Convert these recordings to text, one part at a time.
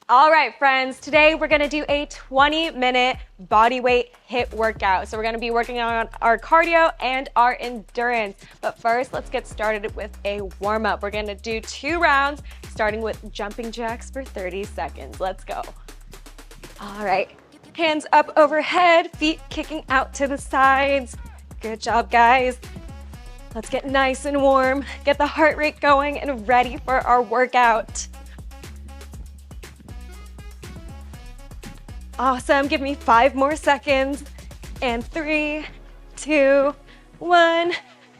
All right, friends, today we're gonna do a 20-minute body weight HIIT workout. So we're gonna be working on our cardio and our endurance. But first, let's get started with a warm-up. We're gonna do 2 rounds, starting with jumping jacks for 30 seconds. Let's go. All right, hands up overhead, feet kicking out to the sides. Good job, guys. Let's get nice and warm, get the heart rate going and ready for our workout. Awesome, give me 5 more seconds. And 3, 2, 1.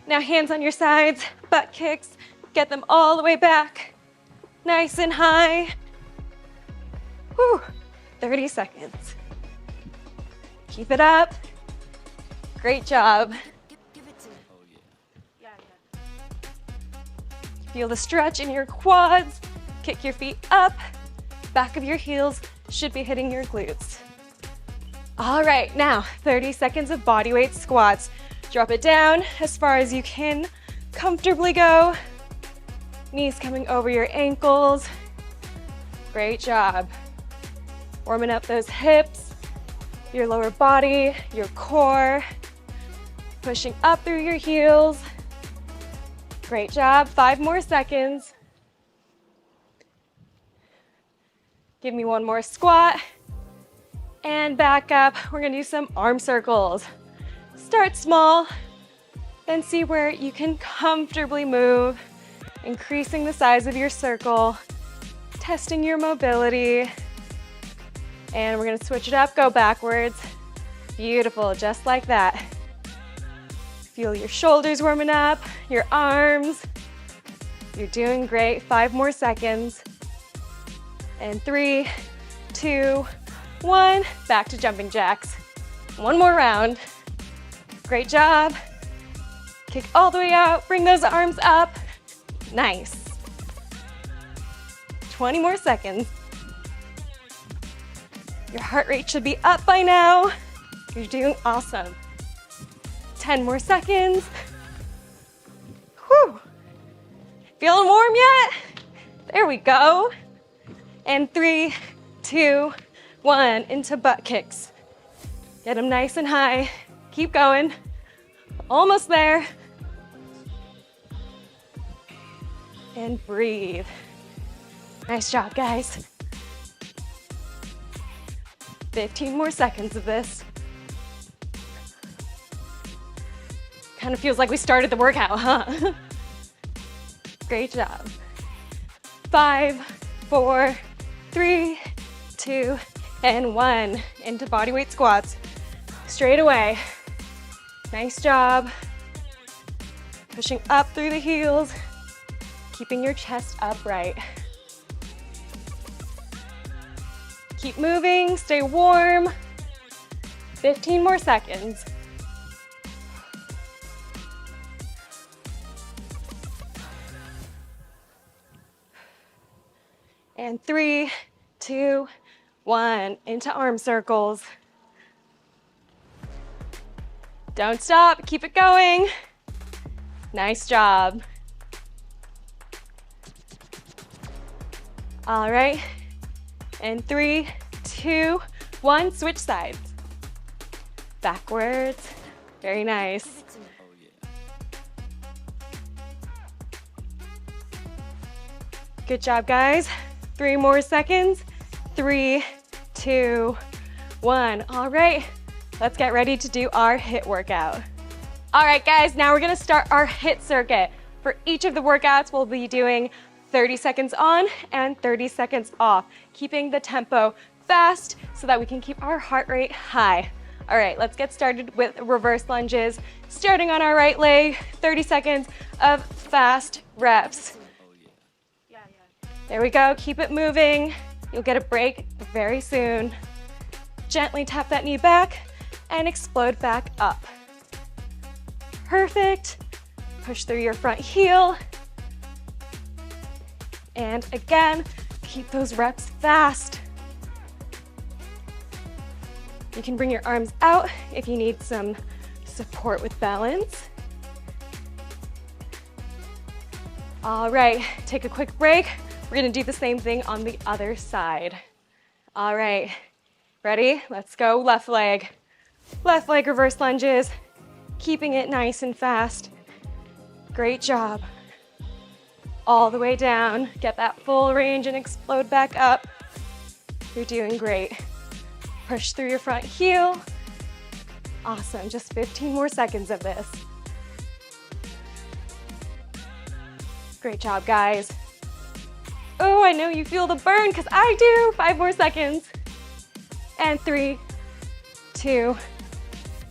Now hands on your sides, butt kicks, get them all the way back. Nice and high. Whew, 30 seconds. Keep it up. Great job. Feel the stretch in your quads. Kick your feet up. Back of your heels should be hitting your glutes. All right, now 30 seconds of bodyweight squats. Drop it down as far as you can comfortably go. Knees coming over your ankles. Great job. Warming up those hips, your lower body, your core. Pushing up through your heels. Great job, 5 more seconds. Give me 1 more squat. And back up, we're gonna do some arm circles. Start small, then see where you can comfortably move, increasing the size of your circle, testing your mobility. And we're gonna switch it up, go backwards. Beautiful, just like that. Feel your shoulders warming up, your arms. You're doing great, 5 more seconds. And 3, 2, 1, back to jumping jacks. 1 more round. Great job. Kick all the way out, bring those arms up. Nice. 20 more seconds. Your heart rate should be up by now. You're doing awesome. 10 more seconds. Whew. Feeling warm yet? There we go. And 3, 2, 1, into butt kicks. Get them nice and high. Keep going. Almost there. And breathe. Nice job, guys. 15 more seconds of this. Kind of feels like we started the workout, huh? Great job. 5, 4, 3, 2, and 1. Into bodyweight squats. Straight away. Nice job. Pushing up through the heels. Keeping your chest upright. Keep moving, stay warm. 15 more seconds. And 3, 2, 1, into arm circles. Don't stop, keep it going. Nice job. All right, and 3, 2, 1, switch sides. Backwards, very nice. Good job, guys. 3 more seconds. 3, 2, 1. All right, let's get ready to do our HIIT workout. All right, guys, now we're gonna start our HIIT circuit. For each of the workouts, we'll be doing 30 seconds on and 30 seconds off, keeping the tempo fast so that we can keep our heart rate high. All right, let's get started with reverse lunges. Starting on our right leg, 30 seconds of fast reps. There we go, keep it moving. You'll get a break very soon. Gently tap that knee back and explode back up. Perfect. Push through your front heel. And again, keep those reps fast. You can bring your arms out if you need some support with balance. All right, take a quick break. We're gonna do the same thing on the other side. All right, ready? Let's go left leg. Left leg reverse lunges, keeping it nice and fast. Great job. All the way down, get that full range and explode back up. You're doing great. Push through your front heel. Awesome, just 15 more seconds of this. Great job, guys. Oh, I know you feel the burn because I do. 5 more seconds. And 3, 2,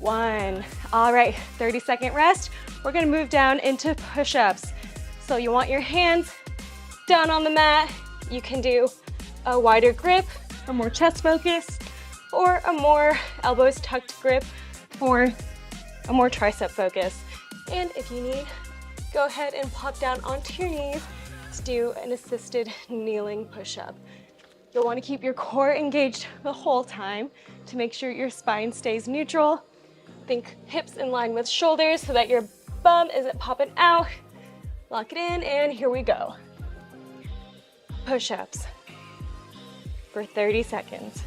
1. All right, 30-second rest. We're gonna move down into push-ups. So you want your hands down on the mat. You can do a wider grip, a more chest focused, or a more elbows tucked grip for a more tricep focus. And if you need, go ahead and pop down onto your knees to do an assisted kneeling push-up. You'll want to keep your core engaged the whole time to make sure your spine stays neutral. Think hips in line with shoulders so that your bum isn't popping out. Lock it in, and here we go. Push-ups for 30 seconds.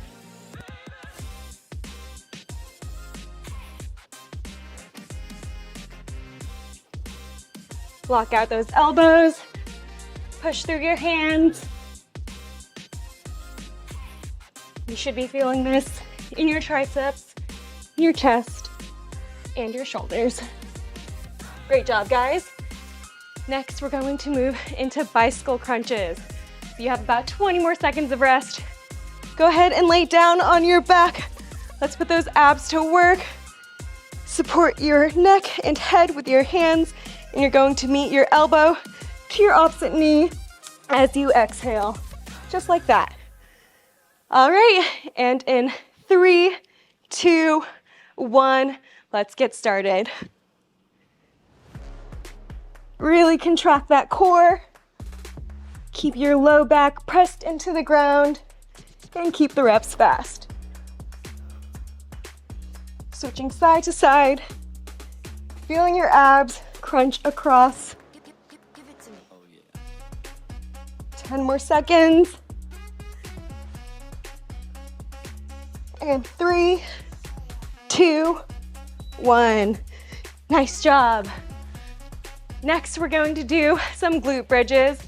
Block out those elbows. Push through your hands. You should be feeling this in your triceps, your chest, and your shoulders. Great job, guys. Next, we're going to move into bicycle crunches. So you have about 20 more seconds of rest. Go ahead and lay down on your back. Let's put those abs to work. Support your neck and head with your hands, and you're going to meet your elbow to your opposite knee as you exhale, just like that. All right, and in 3, 2, 1, let's get started. Really contract that core. Keep your low back pressed into the ground and keep the reps fast. Switching side to side, feeling your abs crunch across. 10 more seconds. And 3, 2, 1. Nice job. Next, we're going to do some glute bridges,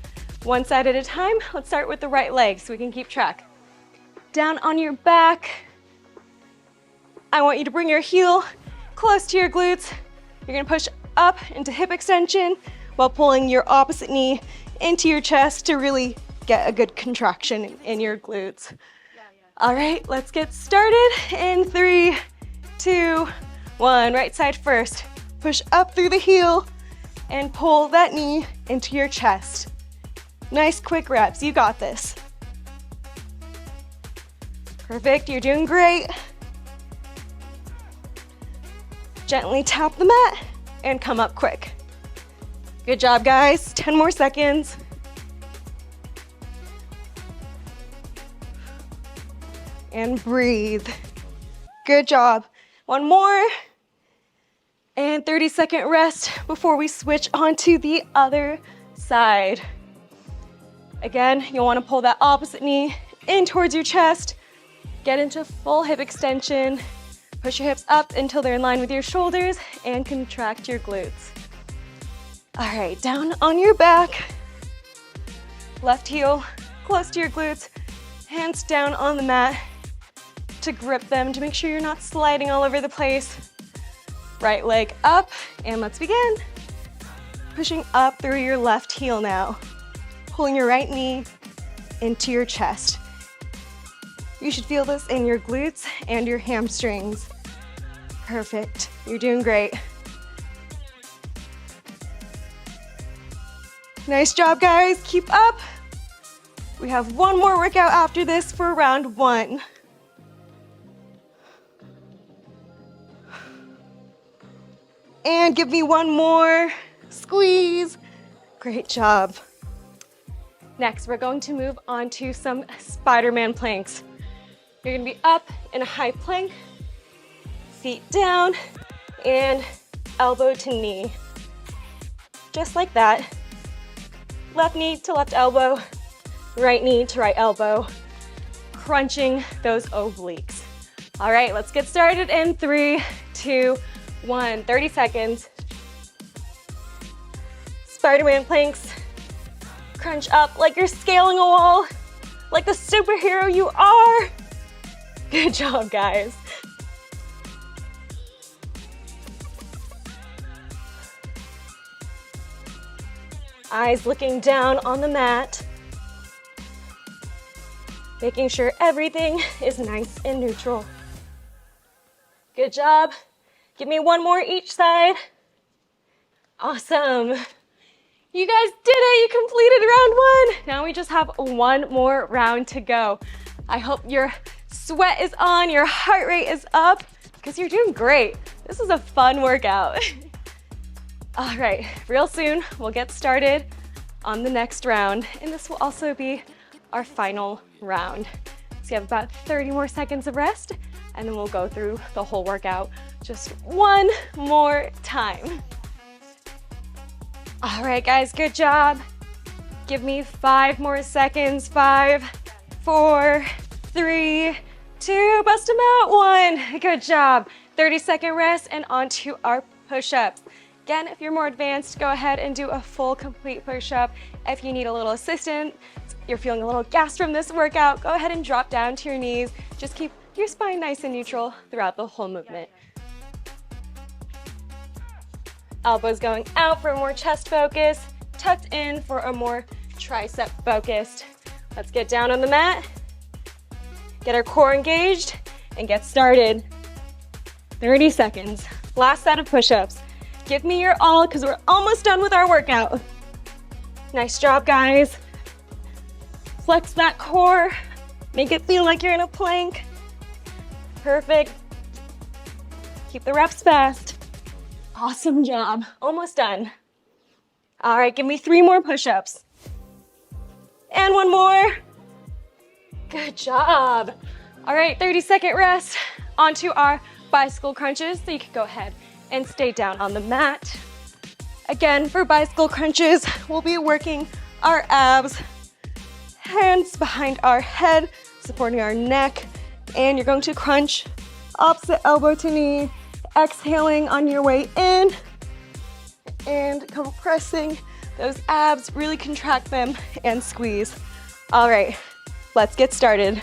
one side at a time. Let's start with the right leg so we can keep track. Down on your back. I want you to bring your heel close to your glutes. You're gonna push up into hip extension while pulling your opposite knee into your chest to really get a good contraction in your glutes. All right, let's get started in 3, 2, 1. Right side first. Push up through the heel and pull that knee into your chest. Nice quick reps, you got this. Perfect, you're doing great. Gently tap the mat and come up quick. Good job, guys. 10 more seconds. And breathe. Good job. One more. And 30-second rest before we switch onto the other side. Again, you'll want to pull that opposite knee in towards your chest. Get into full hip extension. Push your hips up until they're in line with your shoulders and contract your glutes. All right, down on your back. Left heel close to your glutes. Hands down on the mat to grip them to make sure you're not sliding all over the place. Right leg up, and let's begin. Pushing up through your left heel now. Pulling your right knee into your chest. You should feel this in your glutes and your hamstrings. Perfect, you're doing great. Nice job, guys, keep up. We have one more workout after this for round 1. And give me one more, squeeze. Great job. Next, we're going to move on to some Spider-Man planks. You're gonna be up in a high plank, feet down, and elbow to knee. Just like that. Left knee to left elbow, right knee to right elbow. crunching those obliques. All right, let's get started in 3, 2, 1. 30 seconds. Spider-Man planks. Crunch up like you're scaling a wall, like the superhero you are. Good job, guys. Eyes looking down on the mat. Making sure everything is nice and neutral. Good job. Give me one more each side. Awesome. You guys did it. You completed round 1. Now we just have one more round to go. I hope your sweat is on, your heart rate is up, because you're doing great. This is a fun workout. All right, real soon we'll get started on the next round, and this will also be our final round. So you have about 30 more seconds of rest, and then we'll go through the whole workout just one more time. All right, guys, good job. Give me 5 more seconds. 5, 4, 3, 2, bust them out. 1, good job. 30-second rest and onto our push-ups. Again, if you're more advanced, go ahead and do a full complete push-up. If you need a little assistance, you're feeling a little gassed from this workout, go ahead and drop down to your knees. Just keep your spine nice and neutral throughout the whole movement. Elbows going out for a more chest focus, tucked in for a more tricep focused. Let's get down on the mat, get our core engaged, and get started. 30 seconds. Last set of push-ups. Give me your all because we're almost done with our workout. Nice job, guys. Flex that core. Make it feel like you're in a plank. Perfect. Keep the reps fast. Awesome job. Almost done. All right, give me 3 more push-ups. And 1 more. Good job. All right, 30-second rest. Onto our bicycle crunches. So you can go ahead and stay down on the mat. Again, for bicycle crunches, we'll be working our abs, hands behind our head, supporting our neck, and you're going to crunch opposite elbow to knee, exhaling on your way in, and compressing those abs, really contract them and squeeze. All right, let's get started.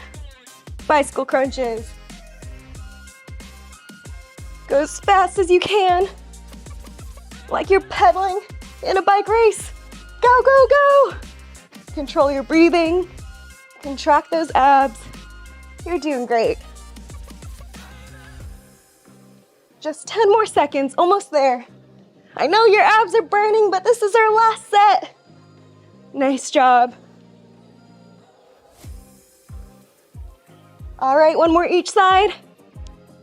Bicycle crunches. Go as fast as you can, like you're pedaling in a bike race. Go, go, go. Control your breathing, contract those abs. You're doing great. Just 10 more seconds, almost there. I know your abs are burning, but this is our last set. Nice job. All right, 1 more each side,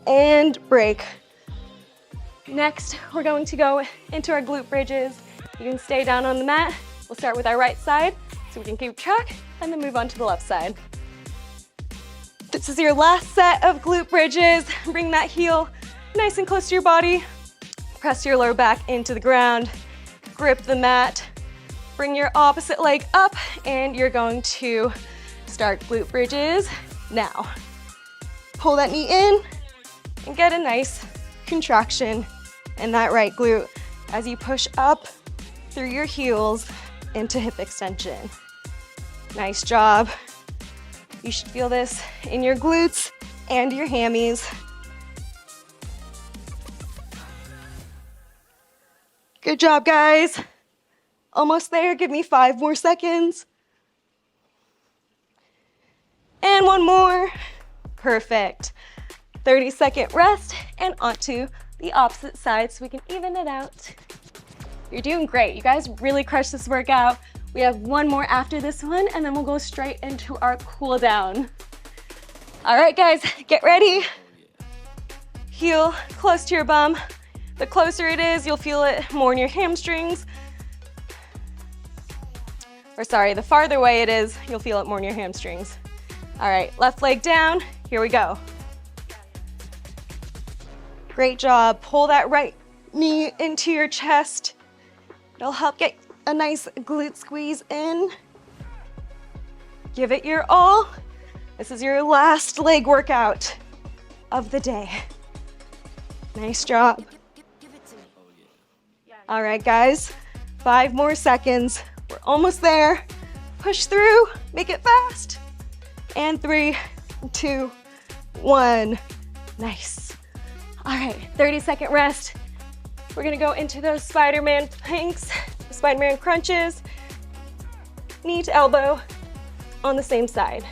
and break. Next, we're going to go into our glute bridges. You can stay down on the mat. We'll start with our right side so we can keep track and then move on to the left side. This is your last set of glute bridges. Bring that heel nice and close to your body. Press your lower back into the ground. Grip the mat. Bring your opposite leg up and you're going to start glute bridges now. Pull that knee in and get a nice contraction in that right glute as you push up through your heels into hip extension. Nice job. You should feel this in your glutes and your hammies. Good job, guys. Almost there. Give me 5 more seconds. And 1 more. Perfect. 30-second rest and onto the opposite side so we can even it out. You're doing great. You guys really crushed this workout. We have 1 more after this one and then we'll go straight into our cool down. All right, guys, get ready. Heel close to your bum. The closer it is, you'll feel it more in your hamstrings. Or sorry, the farther away it is, you'll feel it more in your hamstrings. All right, left leg down. Here we go. Great job. Pull that right knee into your chest. It'll help get a nice glute squeeze in. Give it your all This is your last leg workout of the day. Nice job. All right, guys, 5 more seconds. We're almost there. Push through, make it fast. And 3, 2, 1. Nice. All right, 30-second rest. We're gonna go into those Spider-Man planks, Spider-Man crunches, knee to elbow on the same side.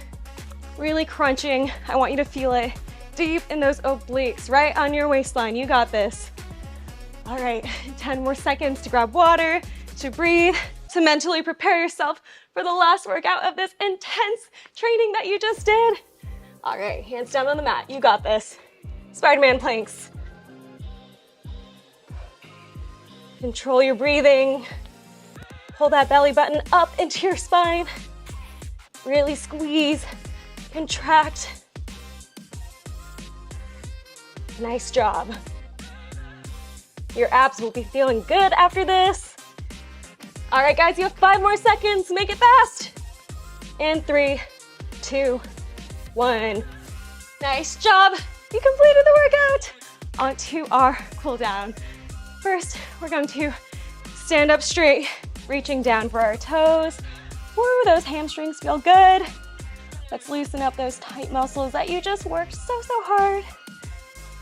Really crunching. I want you to feel it deep in those obliques, right on your waistline. You got this. All right, 10 more seconds to grab water, to breathe, to mentally prepare yourself for the last workout of this intense training that you just did. All right, hands down on the mat. You got this. Spider-Man planks. Control your breathing. Pull that belly button up into your spine. Really squeeze, contract. Nice job. Your abs will be feeling good after this. All right, guys, you have 5 more seconds. Make it fast. And 3, 2, 1. Nice job. You completed the workout. On to our cool down. First, we're going to stand up straight, reaching down for our toes. Woo, those hamstrings feel good. Let's loosen up those tight muscles that you just worked so hard.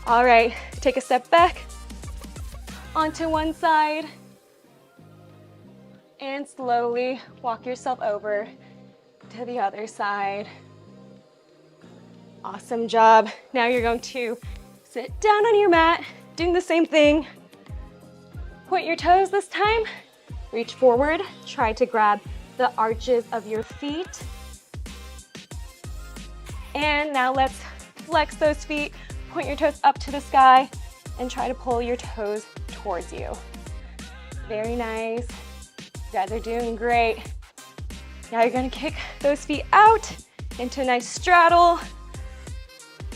All right, take a step back onto one side and slowly walk yourself over to the other side. Awesome job. Now you're going to sit down on your mat, doing the same thing. Point your toes this time. Reach forward. Try to grab the arches of your feet. And now let's flex those feet. Point your toes up to the sky and try to pull your toes towards you. Very nice. You guys are doing great. Now you're gonna kick those feet out into a nice straddle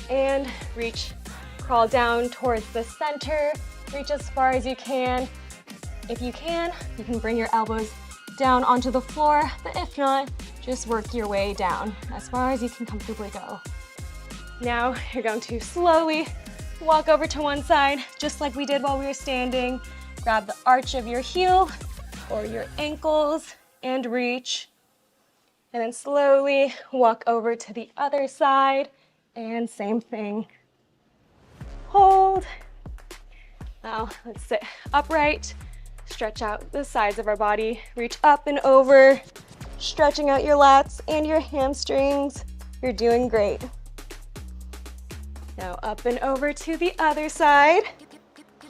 and reach, crawl down towards the center. Reach as far as you can. If you can bring your elbows down onto the floor, but if not, just work your way down as far as you can comfortably go. Now you're going to slowly walk over to one side, just like we did while we were standing. Grab the arch of your heel or your ankles and reach. And then slowly walk over to the other side and same thing. Hold. Now let's sit upright. Stretch out the sides of our body. Reach up and over, stretching out your lats and your hamstrings. You're doing great. Now up and over to the other side.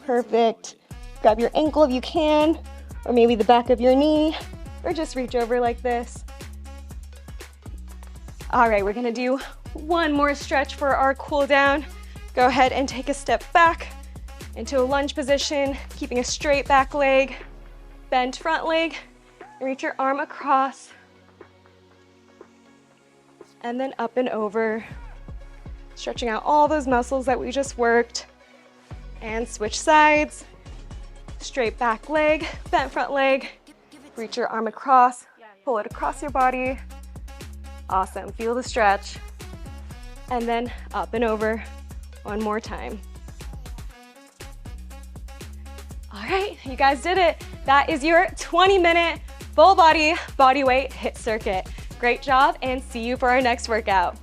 Perfect. Grab your ankle if you can, or maybe the back of your knee, or just reach over like this. All right, we're gonna do one more stretch for our cool down. Go ahead and take a step back into a lunge position, keeping a straight back leg, bend front leg, and reach your arm across, and then up and over, stretching out all those muscles that we just worked, and switch sides, straight back leg, bent front leg, reach your arm across, pull it across your body. Awesome, feel the stretch, and then up and over one more time. All right, you guys did it. That is your 20-minute full body bodyweight HIIT circuit. Great job, and see you for our next workout.